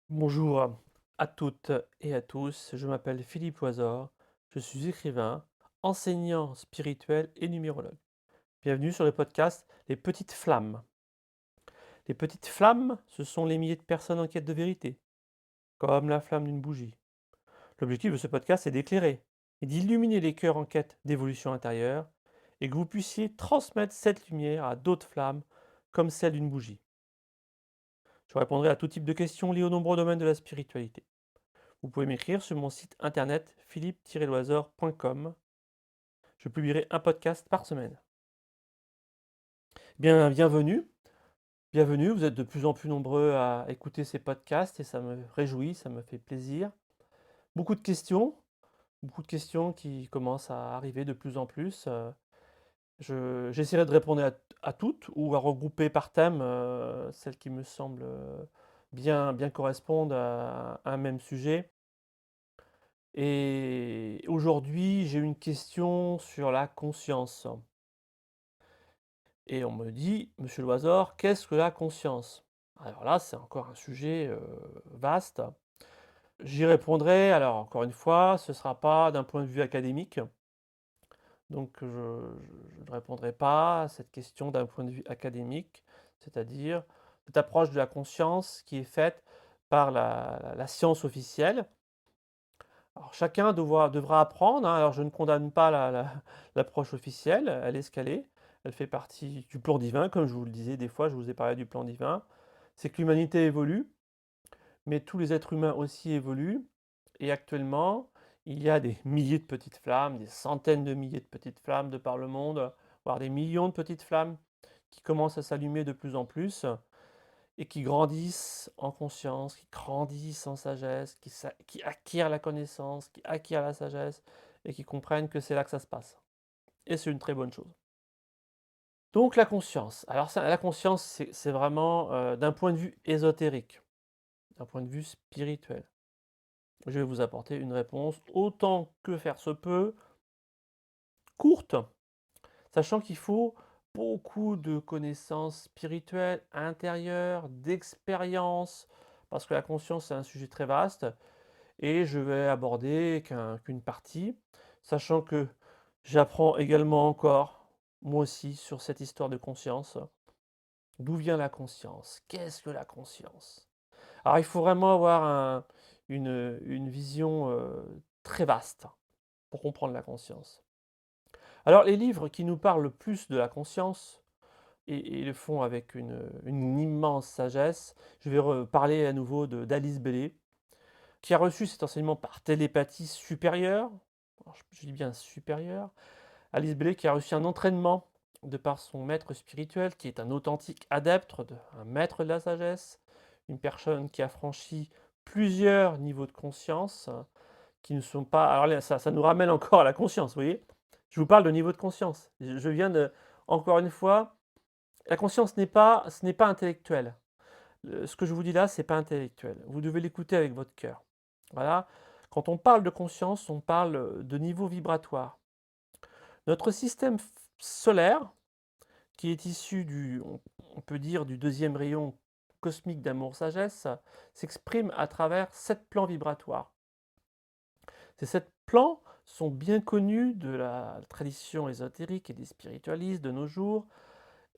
Bonjour à toutes et à tous, je m'appelle Philippe Loisor, je suis écrivain, enseignant spirituel et numérologue. Bienvenue sur le podcast Les Petites Flammes. Les Petites Flammes, ce sont les milliers de personnes en quête de vérité, comme la flamme d'une bougie. L'objectif de ce podcast est d'éclairer et d'illuminer les cœurs en quête d'évolution intérieure et que vous puissiez transmettre cette lumière à d'autres flammes comme celle d'une bougie. Je répondrai à tout type de questions liées aux nombreux domaines de la spiritualité. Vous pouvez m'écrire sur mon site internet philippe-loiseur.com. Je publierai un podcast par semaine. Bienvenue, vous êtes de plus en plus nombreux à écouter ces podcasts et ça me réjouit, ça me fait plaisir. Beaucoup de questions, beaucoup de questions qui commencent à arriver de plus en plus. J'essaierai de répondre à toutes ou à regrouper par thème celles qui me semblent bien correspondre à un même sujet. Et aujourd'hui, j'ai une question sur la conscience. Et on me dit: «Monsieur Loisor, qu'est-ce que la conscience?» Alors là, c'est encore un sujet, vaste. J'y répondrai, alors encore une fois, ce ne sera pas d'un point de vue académique, donc je ne répondrai pas à cette question d'un point de vue académique, c'est-à-dire cette approche de la conscience qui est faite par la science officielle. Alors chacun devra apprendre, hein, alors je ne condamne pas l'approche officielle, elle est ce qu'elle est. Elle fait partie du plan divin, comme je vous le disais des fois, je vous ai parlé du plan divin. C'est que l'humanité évolue, mais tous les êtres humains aussi évoluent. Et actuellement, il y a des milliers de petites flammes, des centaines de milliers de petites flammes de par le monde, voire des millions de petites flammes qui commencent à s'allumer de plus en plus et qui grandissent en conscience, qui grandissent en sagesse, qui acquièrent la connaissance, qui acquièrent la sagesse et qui comprennent que c'est là que ça se passe. Et c'est une très bonne chose. Donc la conscience. Alors ça, la conscience, c'est vraiment d'un point de vue ésotérique, d'un point de vue spirituel. Je vais vous apporter une réponse autant que faire se peut, courte, sachant qu'il faut beaucoup de connaissances spirituelles, intérieures, d'expérience, parce que la conscience, c'est un sujet très vaste. Et je vais aborder qu'une partie, sachant que j'apprends également encore, moi aussi, sur cette histoire de conscience. D'où vient la conscience? Qu'est-ce que la conscience? Alors il faut vraiment avoir une vision très vaste pour comprendre la conscience. Alors les livres qui nous parlent le plus de la conscience, et le font avec une immense sagesse, je vais parler à nouveau d'Alice Bailey, qui a reçu cet enseignement par télépathie supérieure. Alors je dis bien supérieure. Alice Bailey qui a reçu un entraînement de par son maître spirituel, qui est un authentique adepte, un maître de la sagesse, une personne qui a franchi plusieurs niveaux de conscience, qui ne sont pas... Alors là, ça nous ramène encore à la conscience, vous voyez. Je vous parle de niveau de conscience. Je viens de... Encore une fois, la conscience ce n'est pas intellectuel. Ce que je vous dis là, c'est pas intellectuel. Vous devez l'écouter avec votre cœur. Voilà. Quand on parle de conscience, on parle de niveau vibratoire. Notre système solaire, qui est issu on peut dire, du deuxième rayon cosmique d'amour-sagesse, s'exprime à travers 7 plans vibratoires. Ces 7 plans sont bien connus de la tradition ésotérique et des spiritualistes de nos jours.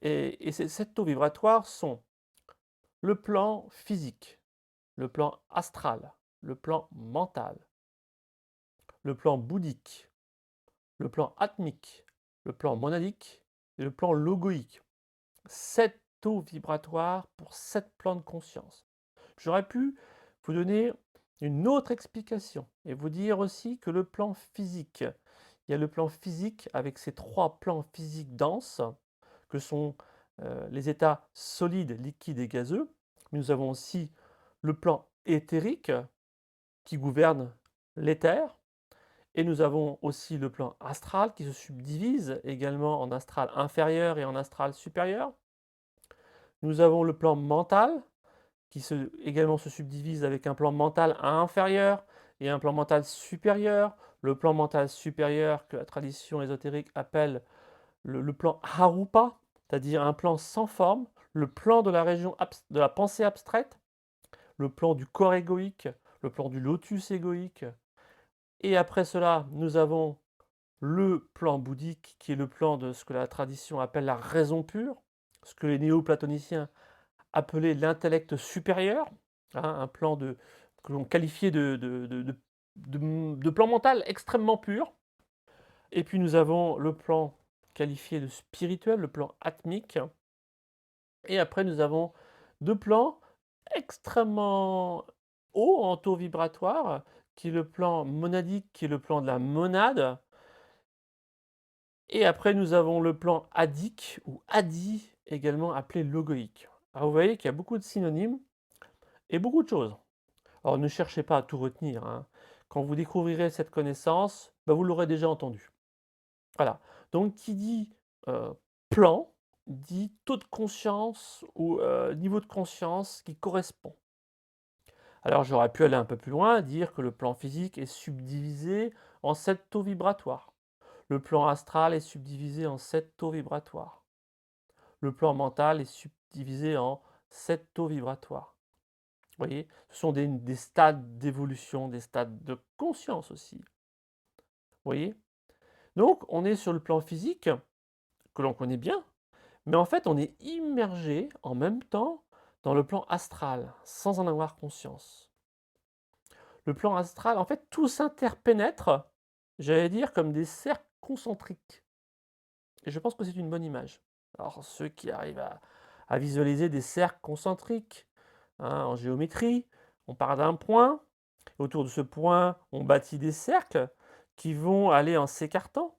Et ces 7 taux vibratoires sont le plan physique, le plan astral, le plan mental, le plan bouddhique, le plan atmique, le plan monadique et le plan logoïque. 7 taux vibratoires pour 7 plans de conscience. J'aurais pu vous donner une autre explication et vous dire aussi que le plan physique, il y a le plan physique avec ces 3 plans physiques denses que sont les états solides, liquides et gazeux. Mais nous avons aussi le plan éthérique qui gouverne l'éther. Et nous avons aussi le plan astral qui se subdivise également en astral inférieur et en astral supérieur. Nous avons le plan mental qui également se subdivise avec un plan mental inférieur et un plan mental supérieur. Le plan mental supérieur que la tradition ésotérique appelle le plan Harupa, c'est-à-dire un plan sans forme, le plan de la région de la pensée abstraite, le plan du corps égoïque, le plan du lotus égoïque. Et après cela, nous avons le plan bouddhique, qui est le plan de ce que la tradition appelle la raison pure, ce que les néoplatoniciens appelaient l'intellect supérieur, hein, un plan que l'on qualifiait de plan mental extrêmement pur. Et puis nous avons le plan qualifié de spirituel, le plan atmique. Et après, nous avons deux plans extrêmement hauts en taux vibratoire, qui est le plan monadique, qui est le plan de la monade. Et après, nous avons le plan adique, ou adi, également appelé logoïque. Alors vous voyez qu'il y a beaucoup de synonymes et beaucoup de choses. Alors ne cherchez pas à tout retenir, hein. Quand vous découvrirez cette connaissance, bah, vous l'aurez déjà entendu. Voilà. Donc qui dit plan, dit taux de conscience ou niveau de conscience qui correspond. Alors j'aurais pu aller un peu plus loin, dire que le plan physique est subdivisé en 7 taux vibratoires. Le plan astral est subdivisé en 7 taux vibratoires. Le plan mental est subdivisé en 7 taux vibratoires. Vous voyez, ce sont des stades d'évolution, des stades de conscience aussi. Vous voyez? Donc on est sur le plan physique, que l'on connaît bien, mais en fait on est immergé en même temps dans le plan astral, sans en avoir conscience. Le plan astral, en fait, tout s'interpénètre, j'allais dire, comme des cercles concentriques. Et je pense que c'est une bonne image. Alors, ceux qui arrivent à visualiser des cercles concentriques, hein, en géométrie, on part d'un point, autour de ce point, on bâtit des cercles qui vont aller en s'écartant.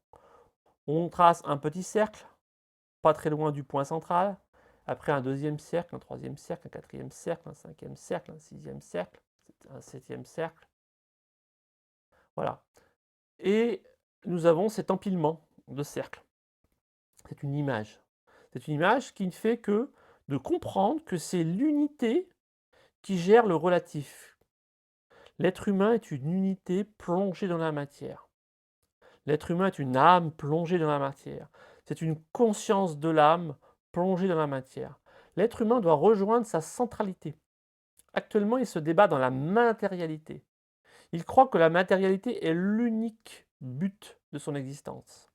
On trace un petit cercle, pas très loin du point central, après un deuxième cercle, un troisième cercle, un quatrième cercle, un cinquième cercle, un sixième cercle, un septième cercle. Voilà. Et nous avons cet empilement de cercles. C'est une image. C'est une image qui ne fait que de comprendre que c'est l'unité qui gère le relatif. L'être humain est une unité plongée dans la matière. L'être humain est une âme plongée dans la matière. C'est une conscience de l'âme plongée dans la matière. L'être humain doit rejoindre sa centralité. Actuellement, il se débat dans la matérialité. Il croit que la matérialité est l'unique but de son existence.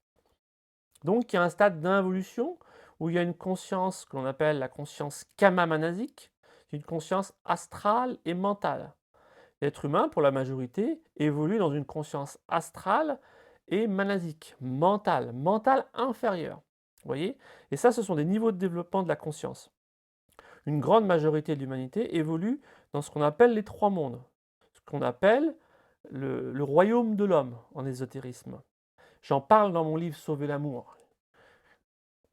Donc il y a un stade d'involution où il y a une conscience que l'on appelle la conscience kama-manasique, une conscience astrale et mentale. L'être humain, pour la majorité, évolue dans une conscience astrale et manasique, mentale inférieure. Vous voyez? Et ça, ce sont des niveaux de développement de la conscience. Une grande majorité de l'humanité évolue dans ce qu'on appelle les trois mondes, ce qu'on appelle le royaume de l'homme en ésotérisme. J'en parle dans mon livre Sauver l'amour.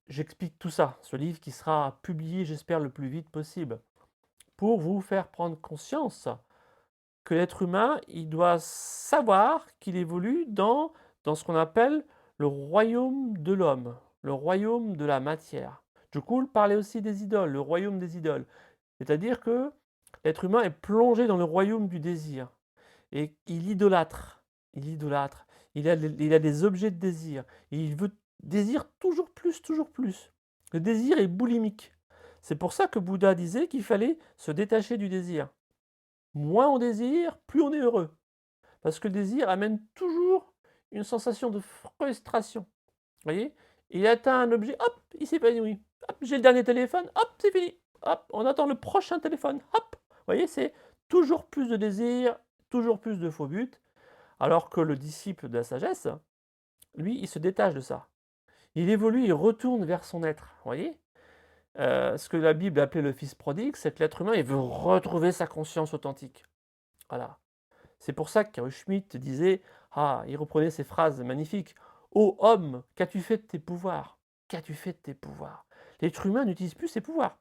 J'explique tout ça, ce livre qui sera publié, j'espère, le plus vite possible, pour vous faire prendre conscience que l'être humain, il doit savoir qu'il évolue dans ce qu'on appelle le royaume de l'homme, le royaume de la matière. Jukoul parlait aussi des idoles, le royaume des idoles. C'est-à-dire que l'être humain est plongé dans le royaume du désir. Et il idolâtre, il idolâtre. Il a des objets de désir. Et il désire toujours plus, toujours plus. Le désir est boulimique. C'est pour ça que Bouddha disait qu'il fallait se détacher du désir. Moins on désire, plus on est heureux. Parce que le désir amène toujours une sensation de frustration. Vous voyez? Il atteint un objet, hop, il s'épanouit. Hop, j'ai le dernier téléphone, hop, c'est fini. Hop, on attend le prochain téléphone, hop. Vous voyez, c'est toujours plus de désir, toujours plus de faux buts. Alors que le disciple de la sagesse, lui, il se détache de ça. Il évolue, il retourne vers son être. Vous voyez? Ce que la Bible appelait le fils prodigue, c'est que l'être humain, il veut retrouver sa conscience authentique. Voilà. C'est pour ça que Schmitt disait, il reprenait ces phrases magnifiques. Ô homme, qu'as-tu fait de tes pouvoirs? Qu'as-tu fait de tes pouvoirs? L'être humain n'utilise plus ses pouvoirs.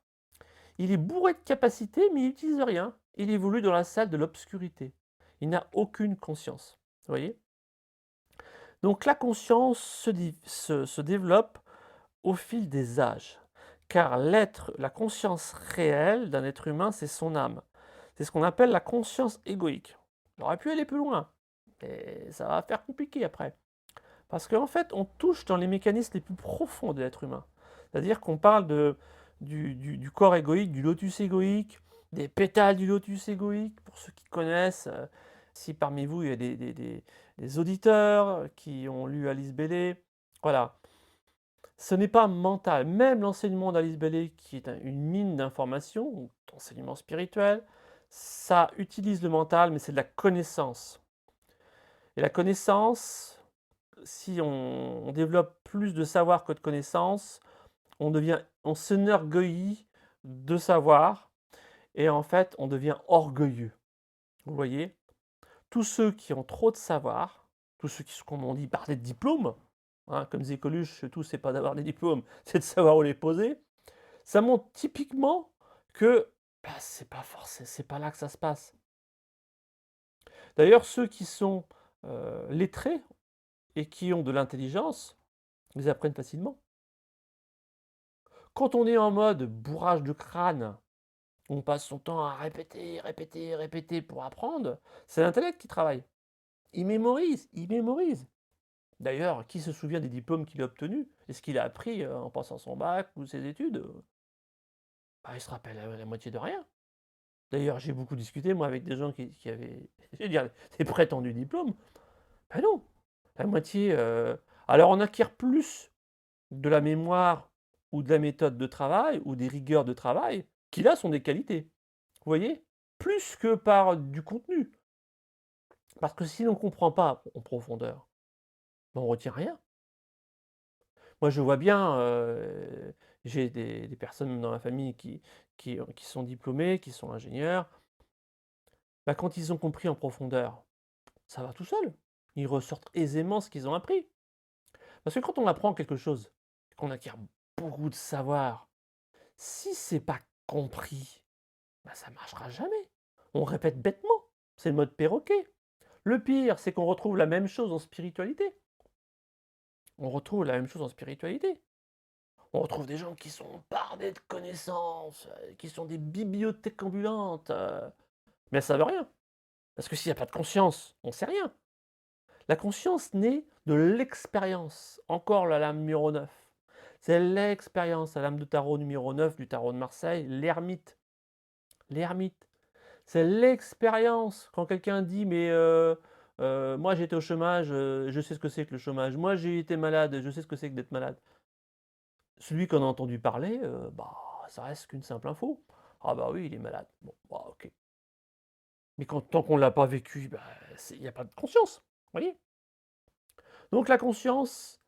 Il est bourré de capacités, mais il n'utilise rien. Il évolue dans la salle de l'obscurité. Il n'a aucune conscience. Vous voyez? Donc la conscience se développe au fil des âges. Car la conscience réelle d'un être humain, c'est son âme. C'est ce qu'on appelle la conscience égoïque. J'aurais pu aller plus loin, mais ça va faire compliqué après. Parce qu'en fait, on touche dans les mécanismes les plus profonds de l'être humain. C'est-à-dire qu'on parle du corps égoïque, du lotus égoïque, des pétales du lotus égoïque, pour ceux qui connaissent, si parmi vous il y a des auditeurs qui ont lu Alice Bailey, voilà. Ce n'est pas mental. Même l'enseignement d'Alice Bailey, qui est une mine d'informations, ou d'enseignement spirituel, ça utilise le mental, mais c'est de la connaissance. Et la connaissance, si on développe plus de savoir que de connaissances, on s'enorgueillit de savoir, et en fait, on devient orgueilleux. Vous voyez? Tous ceux qui ont trop de savoir, tous ceux qui sont, comme on dit, par des diplômes, hein, comme disait Coluche, tout c'est pas d'avoir des diplômes, c'est de savoir où les poser. Ça montre typiquement que, bah, c'est pas là que ça se passe. D'ailleurs, ceux qui sont, lettrés et qui ont de l'intelligence, ils apprennent facilement. Quand on est en mode bourrage de crâne, on passe son temps à répéter, répéter, répéter pour apprendre, c'est l'intellect qui travaille. Il mémorise, il mémorise. D'ailleurs, qui se souvient des diplômes qu'il a obtenus? Et ce qu'il a appris, en passant son bac ou ses études? Bah, il se rappelle, la moitié de rien. D'ailleurs, j'ai beaucoup discuté moi avec des gens qui avaient, je veux dire, des prétendus diplômes. Ben non, la moitié, alors on acquiert plus de la mémoire ou de la méthode de travail ou des rigueurs de travail qui là sont des qualités. Vous voyez? Plus que par du contenu. Parce que si l'on ne comprend pas en profondeur, ben on retient rien. Moi je vois bien, j'ai des personnes dans ma famille qui sont diplômées, qui sont ingénieurs. Bah, quand ils ont compris en profondeur, ça va tout seul. Ils ressortent aisément ce qu'ils ont appris. Parce que quand on apprend quelque chose, qu'on acquiert beaucoup de savoir, si c'est pas compris, bah, ça marchera jamais. On répète bêtement. C'est le mode perroquet. Le pire, c'est qu'on retrouve la même chose en spiritualité. On retrouve la même chose en spiritualité. On retrouve des gens qui sont bardés de connaissances, qui sont des bibliothèques ambulantes, mais ça veut rien. Parce que s'il n'y a pas de conscience, on ne sait rien. La conscience naît de l'expérience. Encore la lame numéro 9. C'est l'expérience, la lame de tarot numéro 9 du tarot de Marseille, l'ermite. L'ermite. C'est l'expérience. Quand quelqu'un dit, mais moi j'étais au chômage, je sais ce que c'est que le chômage. Moi j'ai été malade, je sais ce que c'est que d'être malade. Celui qu'on a entendu parler, bah, ça reste qu'une simple info. Ah bah oui, il est malade. Bon, bah ok. Mais tant qu'on ne l'a pas vécu, bah, il n'y a pas de conscience. Vous voyez? Donc la conscience,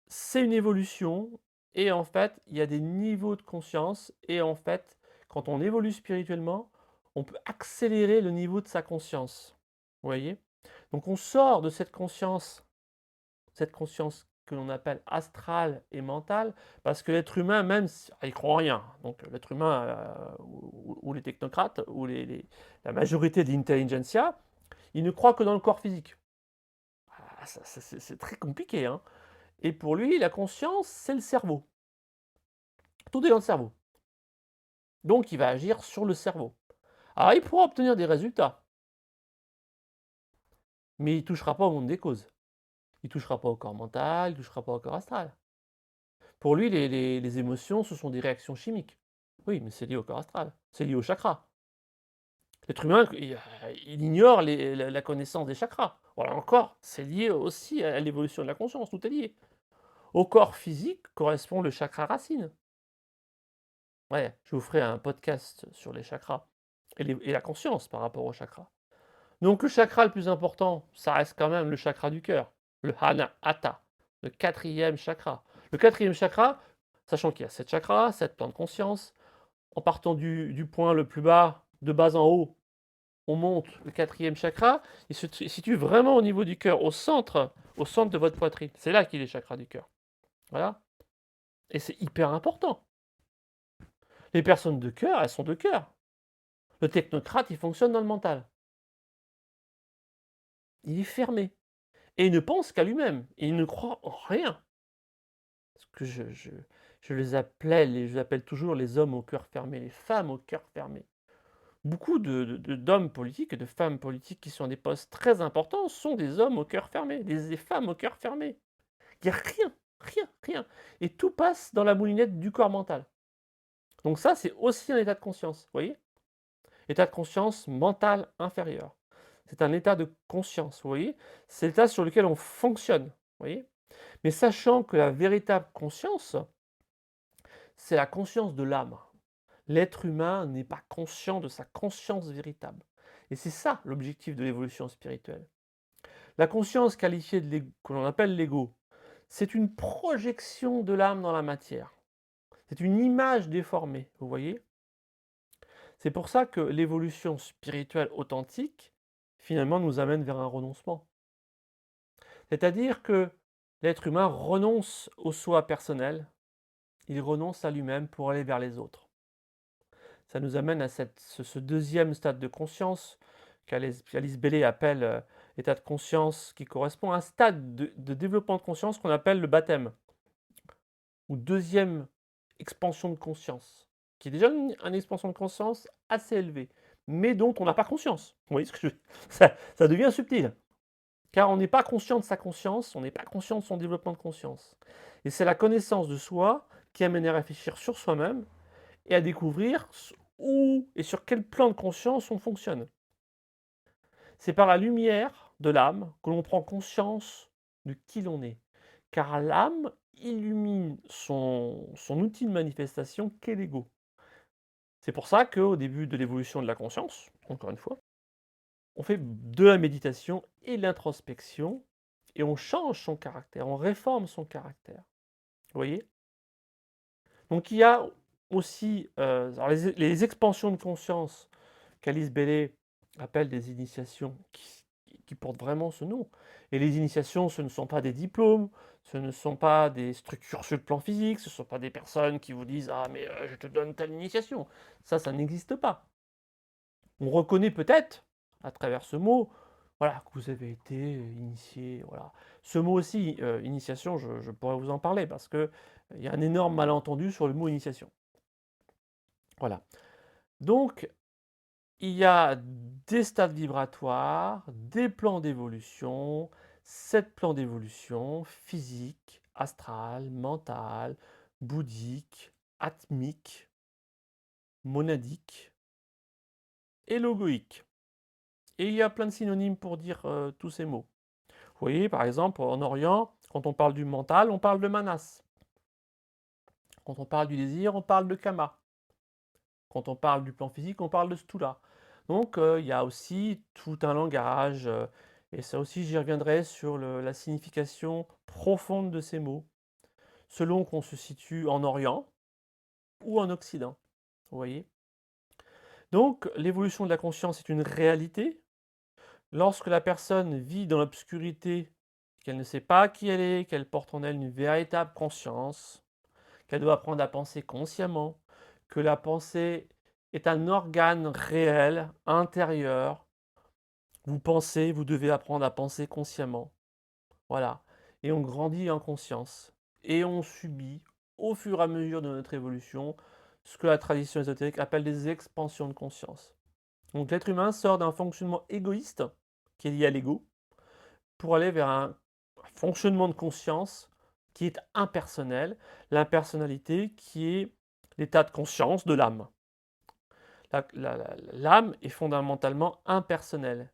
c'est une évolution et en fait, il y a des niveaux de conscience et en fait, quand on évolue spirituellement, on peut accélérer le niveau de sa conscience. Vous voyez? Donc on sort de cette conscience que l'on appelle astrale et mentale, parce que l'être humain même, il croit en rien. Donc l'être humain, ou les technocrates, ou la majorité de l'intelligentsia, ils ne croient que dans le corps physique. Ah, ça c'est très compliqué, hein. Et pour lui, la conscience, c'est le cerveau. Tout est dans le cerveau. Donc il va agir sur le cerveau. Alors il pourra obtenir des résultats, mais il ne touchera pas au monde des causes. Il ne touchera pas au corps mental, il ne touchera pas au corps astral. Pour lui, les émotions, ce sont des réactions chimiques. Oui, mais c'est lié au corps astral, c'est lié au chakra. L'être humain, il ignore la connaissance des chakras. Voilà encore, c'est lié aussi à l'évolution de la conscience, tout est lié. Au corps physique correspond le chakra racine. Ouais, je vous ferai un podcast sur les chakras et la conscience par rapport aux chakras. Donc le chakra le plus important, ça reste quand même le chakra du cœur, le Anahata, le quatrième chakra. Le quatrième chakra, sachant qu'il y a 7 chakras, 7 plans de conscience, en partant du point le plus bas, de bas en haut, on monte le quatrième chakra, il se situe vraiment au niveau du cœur, au centre de votre poitrine. C'est là qu'il est le chakra du cœur. Voilà. Et c'est hyper important. Les personnes de cœur, elles sont de cœur. Le technocrate, il fonctionne dans le mental. Il est fermé. Et il ne pense qu'à lui-même. Il ne croit en rien. Ce que je les appelais, je les appelle toujours les hommes au cœur fermé, les femmes au cœur fermé. Beaucoup d'hommes politiques et de femmes politiques qui sont à des postes très importants sont des hommes au cœur fermé, des femmes au cœur fermé. Il n'y a rien, rien, rien. Et tout passe dans la moulinette du corps mental. Donc ça, c'est aussi un état de conscience, vous voyez? État de conscience mental inférieur. C'est un état de conscience, vous voyez? C'est l'état sur lequel on fonctionne, vous voyez? Mais sachant que la véritable conscience, c'est la conscience de l'âme. L'être humain n'est pas conscient de sa conscience véritable. Et c'est ça l'objectif de l'évolution spirituelle. La conscience qualifiée que l'on appelle l'ego, c'est une projection de l'âme dans la matière. C'est une image déformée, vous voyez? C'est pour ça que l'évolution spirituelle authentique, finalement, nous amène vers un renoncement. C'est-à-dire que l'être humain renonce au soi personnel, il renonce à lui-même pour aller vers les autres. Ça nous amène à ce deuxième stade de conscience qu'Alice Bailey appelle état de conscience, qui correspond à un stade de développement de conscience qu'on appelle le baptême, ou deuxième expansion de conscience, qui est déjà une expansion de conscience assez élevée, mais dont on n'a pas conscience. Vous voyez ce que je veux dire? Ça devient subtil, car on n'est pas conscient de sa conscience, on n'est pas conscient de son développement de conscience. Et c'est la connaissance de soi qui amène à réfléchir sur soi-même et à découvrir où et sur quel plan de conscience on fonctionne. C'est par la lumière de l'âme que l'on prend conscience de qui l'on est, car l'âme illumine son outil de manifestation qu'est l'ego. C'est pour ça qu'au début de l'évolution de la conscience, encore une fois, on fait de la méditation et de l'introspection, et on change son caractère, on réforme son caractère. Vous voyez? Donc il y a aussi alors les expansions de conscience qu'Alice Bailey appelle des initiations qui portent vraiment ce nom. Et les initiations, ce ne sont pas des diplômes, ce ne sont pas des structures sur le plan physique, ce ne sont pas des personnes qui vous disent: «Ah mais je te donne telle initiation». Ça n'existe pas. On reconnaît peut-être, à travers ce mot, voilà, que vous avez été initié, voilà. Ce mot aussi, initiation, je pourrais vous en parler parce qu'il y a un énorme malentendu sur le mot initiation. Voilà. Donc il y a des stades vibratoires, des plans d'évolution, 7 plans d'évolution, physique, astral, mental, bouddhique, atmique, monadique et logoïque. Et il y a plein de synonymes pour dire tous ces mots. Vous voyez, par exemple, en Orient, quand on parle du mental, on parle de manas. Quand on parle du désir, on parle de kama. Quand on parle du plan physique, on parle de stula. Donc il y a aussi tout un langage, et ça aussi j'y reviendrai sur la signification profonde de ces mots, selon qu'on se situe en Orient ou en Occident. Vous voyez? Donc l'évolution de la conscience est une réalité. Lorsque la personne vit dans l'obscurité, qu'elle ne sait pas qui elle est, qu'elle porte en elle une véritable conscience, qu'elle doit apprendre à penser consciemment, que la pensée est un organe réel, intérieur. Vous pensez, vous devez apprendre à penser consciemment. Voilà. Et on grandit en conscience. Et on subit, au fur et à mesure de notre évolution, ce que la tradition ésotérique appelle des expansions de conscience. Donc l'être humain sort d'un fonctionnement égoïste, qui est lié à l'ego, pour aller vers un fonctionnement de conscience qui est impersonnel, l'impersonnalité qui est l'état de conscience de l'âme. L'âme est fondamentalement impersonnelle.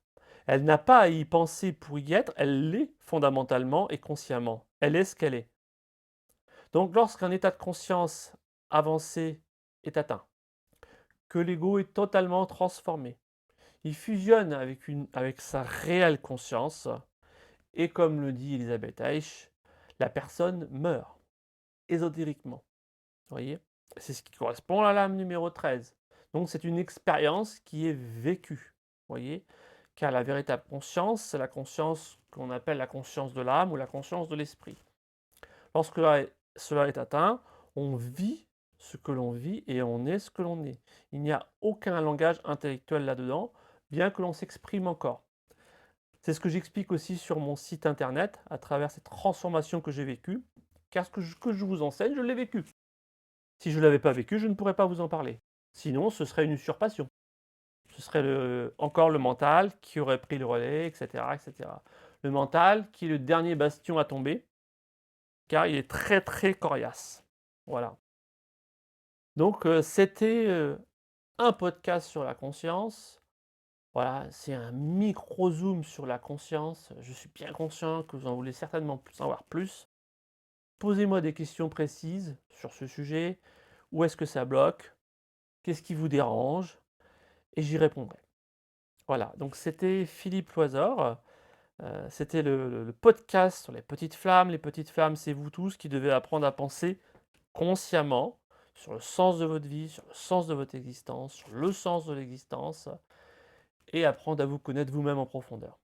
Elle n'a pas à y penser pour y être, elle l'est fondamentalement et consciemment. Elle est ce qu'elle est. Donc lorsqu'un état de conscience avancé est atteint, que l'ego est totalement transformé, il fusionne avec sa réelle conscience, et comme le dit Elisabeth Eich, la personne meurt, ésotériquement. Vous voyez? C'est ce qui correspond à l'âme numéro 13. Donc c'est une expérience qui est vécue. Vous voyez? Car la véritable conscience, c'est la conscience qu'on appelle la conscience de l'âme ou la conscience de l'esprit. Lorsque cela est atteint, on vit ce que l'on vit et on est ce que l'on est. Il n'y a aucun langage intellectuel là-dedans, bien que l'on s'exprime encore. C'est ce que j'explique aussi sur mon site internet, à travers cette transformation que j'ai vécue, car ce que je vous enseigne, je l'ai vécu. Si je ne l'avais pas vécu, je ne pourrais pas vous en parler. Sinon, ce serait une usurpation. Ce serait encore le mental qui aurait pris le relais, etc., etc. Le mental qui est le dernier bastion à tomber, car il est très très coriace. Voilà. Donc c'était un podcast sur la conscience. Voilà, c'est un micro zoom sur la conscience. Je suis bien conscient que vous en voulez certainement savoir plus. Posez-moi des questions précises sur ce sujet. Où est-ce que ça bloque? Qu'est-ce qui vous dérange? Et j'y répondrai. Voilà, donc c'était Philippe Loizor, c'était le podcast sur les petites flammes. Les petites flammes, c'est vous tous qui devez apprendre à penser consciemment sur le sens de votre vie, sur le sens de votre existence, sur le sens de l'existence et apprendre à vous connaître vous-même en profondeur.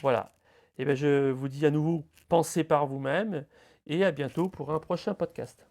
Voilà, et bien je vous dis à nouveau, pensez par vous-même et à bientôt pour un prochain podcast.